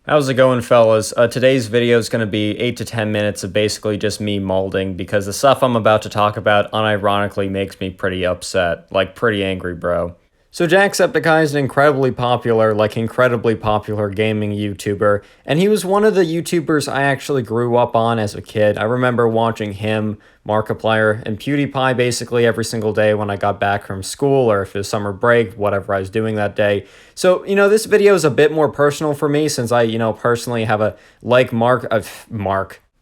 How's it going, fellas? Today's video is going to be 8 to 10 minutes of basically just me molding because the stuff I'm about to talk about unironically makes me pretty upset. Like, pretty angry, bro. So Jacksepticeye is an incredibly popular gaming YouTuber, and he was one of the YouTubers I actually grew up on as a kid. I remember watching him, Markiplier, and PewDiePie basically every single day when I got back from school or if it was summer break, whatever I was doing that day. So, this video is a bit more personal for me since I, personally have a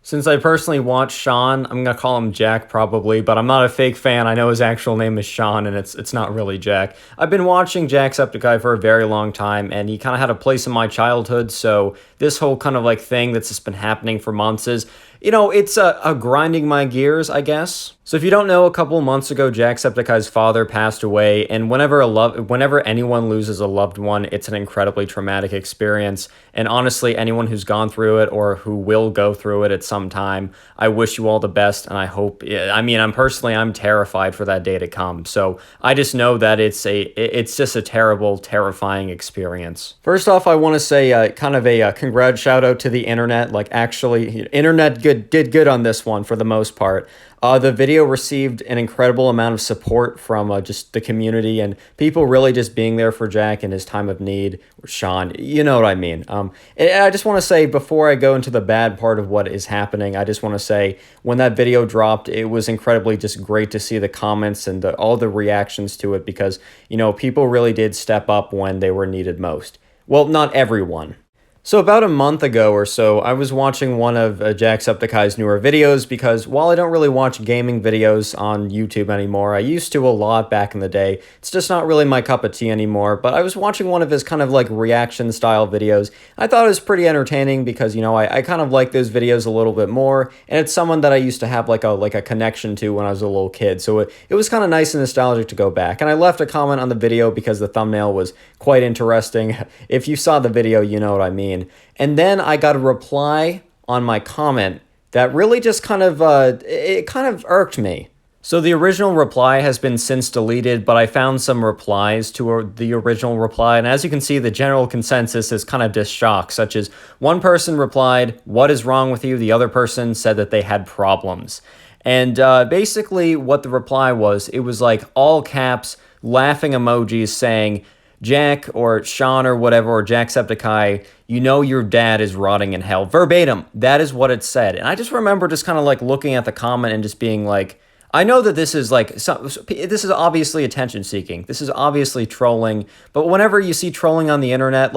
Since I personally watch Sean, I'm gonna call him Jack probably, but I'm not a fake fan. I know his actual name is Sean, and it's not really Jack. I've been watching Jacksepticeye for a very long time, and he kind of had a place in my childhood, so this whole kind of thing that's just been happening for months is, it's a grinding my gears, I guess. So if you don't know, a couple months ago, Jacksepticeye's father passed away, and whenever anyone loses a loved one, it's an incredibly traumatic experience. And honestly, anyone who's gone through it or who will go through it at some time, I wish you all the best, and I hope. I'm terrified for that day to come. So I just know that it's just a terrible, terrifying experience. First off, I want to say kind of a congrats shout out to the internet. Internet did good on this one for the most part. The video received an incredible amount of support from just the community and people really just being there for Jack in his time of need, or Sean, you know what I mean. And I just want to say, before I go into the bad part of what is happening, I just want to say, when that video dropped, it was incredibly just great to see the comments and all the reactions to it because, people really did step up when they were needed most. Well, not everyone. So about a month ago or so, I was watching one of Jacksepticeye's newer videos because while I don't really watch gaming videos on YouTube anymore, I used to a lot back in the day. It's just not really my cup of tea anymore, but I was watching one of his kind of reaction style videos. I thought it was pretty entertaining because, I kind of like those videos a little bit more, and it's someone that I used to have like a connection to when I was a little kid. So it was kind of nice and nostalgic to go back. And I left a comment on the video because the thumbnail was quite interesting. If you saw the video, you know what I mean. And then I got a reply on my comment that really just kind of irked me. So the original reply has been since deleted, but I found some replies to the original reply, and as you can see, the general consensus is kind of just shock, such as one person replied, "What is wrong with you?" The other person said that they had problems. And basically what the reply was, it was all caps, laughing emojis saying, "Jack," or Sean, or whatever, or Jacksepticeye, your dad is rotting in hell. Verbatim, that is what it said. And I just remember just kind of looking at the comment and just being like, I know that this is this is obviously attention seeking. This is obviously trolling. But whenever you see trolling on the internet,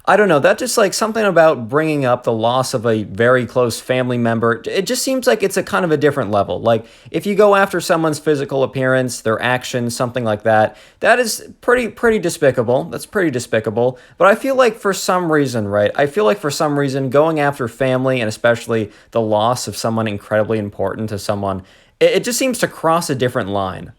I don't know, that just something about bringing up the loss of a very close family member. It just seems like it's a kind of a different level. If you go after someone's physical appearance, their actions, something like that, that is pretty despicable. That's pretty despicable. But I feel like for some reason, going after family and especially the loss of someone incredibly important to someone, it just seems to cross a different line.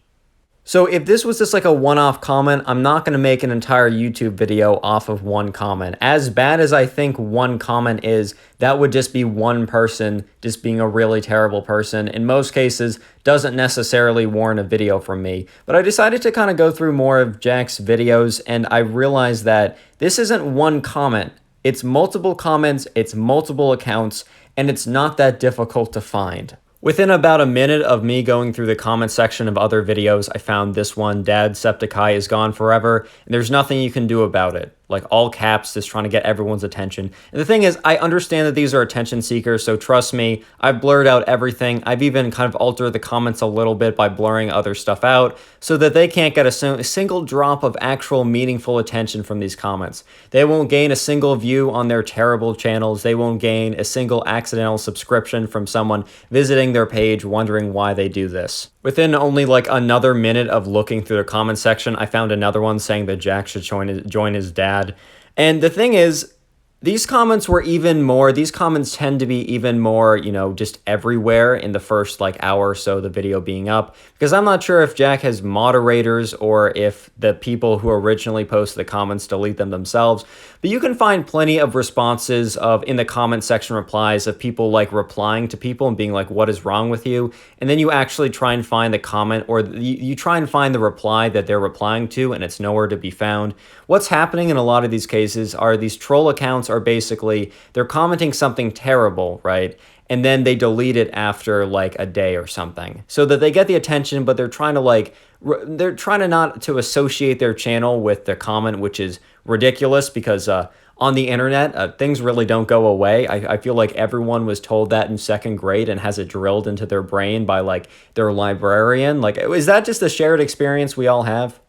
So if this was just a one-off comment, I'm not going to make an entire YouTube video off of one comment. As bad as I think one comment is, that would just be one person just being a really terrible person. In most cases, doesn't necessarily warrant a video from me. But I decided to kind of go through more of Jack's videos, and I realized that this isn't one comment. It's multiple comments, it's multiple accounts, and it's not that difficult to find. Within about a minute of me going through the comment section of other videos, I found this one, Jacksepticeye is gone forever, and there's nothing you can do about it. All caps, just trying to get everyone's attention. And the thing is, I understand that these are attention seekers, so trust me, I've blurred out everything. I've even kind of altered the comments a little bit by blurring other stuff out so that they can't get a single drop of actual meaningful attention from these comments. They won't gain a single view on their terrible channels. They won't gain a single accidental subscription from someone visiting their page wondering why they do this. Within only another minute of looking through the comment section, I found another one saying that Jack should join his dad. And the thing is, these comments tend to be even more, just everywhere in the first hour or so of the video being up, because I'm not sure if Jack has moderators or if the people who originally posted the comments delete them themselves, but you can find plenty of responses in the comment section replies of people replying to people and being like, "What is wrong with you?" And then you actually try and find the comment, or you try and find the reply that they're replying to, and it's nowhere to be found. What's happening in a lot of these cases are these troll accounts are basically, they're commenting something terrible, right? And then they delete it after like a day or something so that they get the attention, but they're trying to like, they're trying to not to associate their channel with the comment, which is ridiculous because on the internet, things really don't go away. I feel like everyone was told that in second grade and has it drilled into their brain by like their librarian. Like, is that just a shared experience we all have?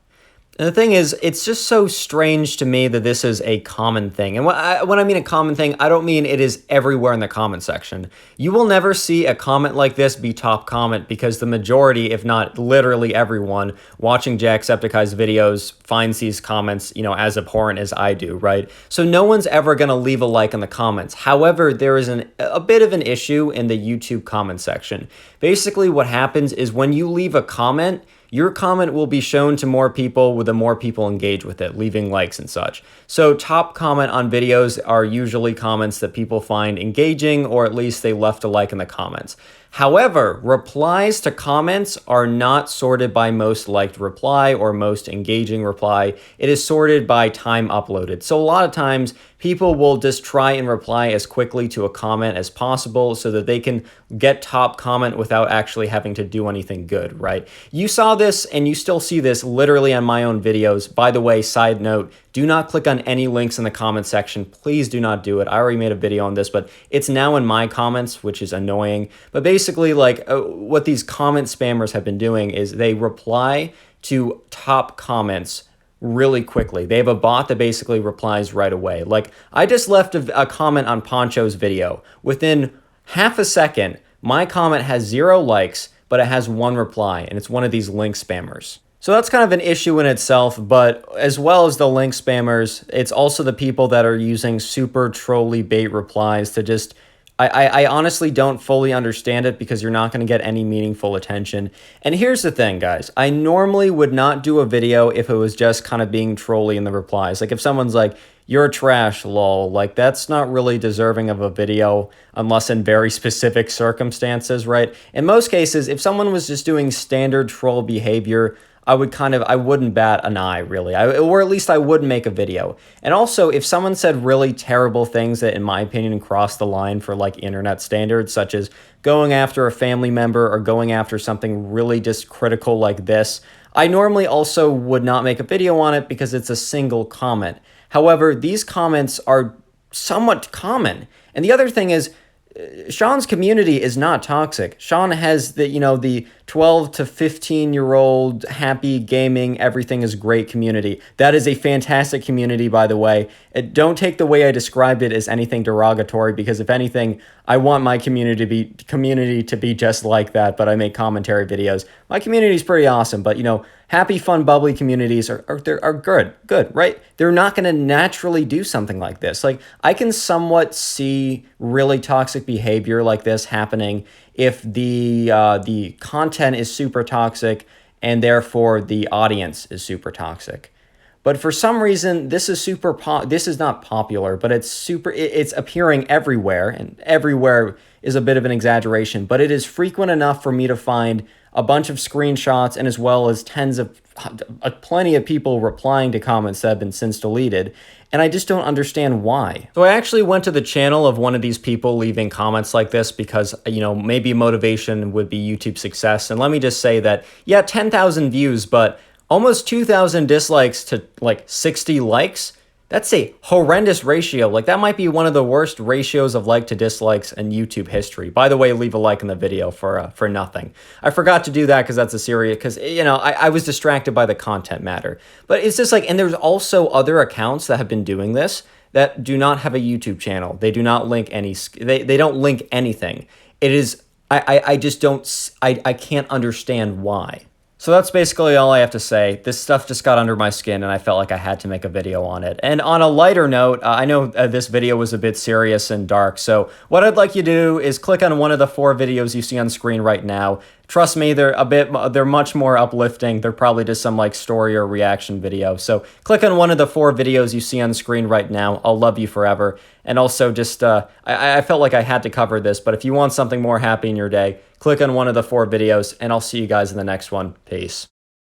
And the thing is, it's just so strange to me that this is a common thing. And when I mean a common thing, I don't mean it is everywhere in the comment section. You will never see a comment like this be top comment because the majority, if not literally everyone, watching Jacksepticeye's videos finds these comments, you know, as abhorrent as I do, right? So no one's ever going to leave a like in the comments. However, there is a bit of an issue in the YouTube comment section. Basically, what happens is when you leave a comment, your comment will be shown to more people with the more people engage with it, leaving likes and such. So top comment on videos are usually comments that people find engaging, or at least they left a like in the comments. However, replies to comments are not sorted by most liked reply or most engaging reply. It is sorted by time uploaded. So a lot of times people will just try and reply as quickly to a comment as possible so that they can get top comment without actually having to do anything good, right? You saw this and you still see this literally on my own videos. By the way, side note, do not click on any links in the comment section. Please do not do it. I already made a video on this, but it's now in my comments, which is annoying. But basically, like what these comment spammers have been doing is they reply to top comments really quickly. They have a bot that basically replies right away. Like I just left a comment on Poncho's video. Within half a second, my comment has 0 likes, but it has 1 reply, and it's one of these link spammers. So that's kind of an issue in itself, but as well as the link spammers, it's also the people that are using super trolly bait replies to just... I honestly don't fully understand it because you're not going to get any meaningful attention. And here's the thing, guys. I normally would not do a video if it was just kind of being trolly in the replies. Like if someone's like, "You're trash, lol," like that's not really deserving of a video unless in very specific circumstances, right? In most cases, if someone was just doing standard troll behavior, I wouldn't bat an eye, really. Or at least I wouldn't make a video. And also, if someone said really terrible things that, in my opinion, crossed the line for, like, internet standards, such as going after a family member or going after something really just critical like this, I normally also would not make a video on it because it's a single comment. However, these comments are somewhat common. And the other thing is, Sean's community is not toxic. Sean has the 12 to 15-year-old happy gaming, everything is great community. That is a fantastic community, by the way. Don't take the way I described it as anything derogatory, because if anything, I want my community to be just like that, but I make commentary videos. My community is pretty awesome, but happy, fun, bubbly communities are good, right? They're not going to naturally do something like this. Like, I can somewhat see really toxic behavior like this happening if the content is super toxic and therefore the audience is super toxic. But for some reason, this is not popular, but it's appearing everywhere, and everywhere is a bit of an exaggeration, but it is frequent enough for me to find a bunch of screenshots and as well as plenty of people replying to comments that have been since deleted, and I just don't understand why. So I actually went to the channel of one of these people leaving comments like this because, maybe motivation would be YouTube success, and let me just say that, yeah, 10,000 views, but almost 2,000 dislikes to like 60 likes. That's a horrendous ratio. Like, that might be one of the worst ratios of like to dislikes in YouTube history. By the way, leave a like in the video for nothing. I forgot to do that because that's a serious, because, I was distracted by the content matter. But it's just like, and there's also other accounts that have been doing this that do not have a YouTube channel. They do not link they don't link anything. It is, I just don't, I can't understand why. So that's basically all I have to say. This stuff just got under my skin and I felt like I had to make a video on it. And on a lighter note, I know this video was a bit serious and dark, so what I'd like you to do is click on one of the 4 videos you see on screen right now. Trust me, they're much more uplifting. They're probably just some like story or reaction video. So click on one of the 4 videos you see on screen right now. I'll love you forever. And also just, I felt like I had to cover this, but if you want something more happy in your day, click on one of the 4 videos and I'll see you guys in the next one. Peace.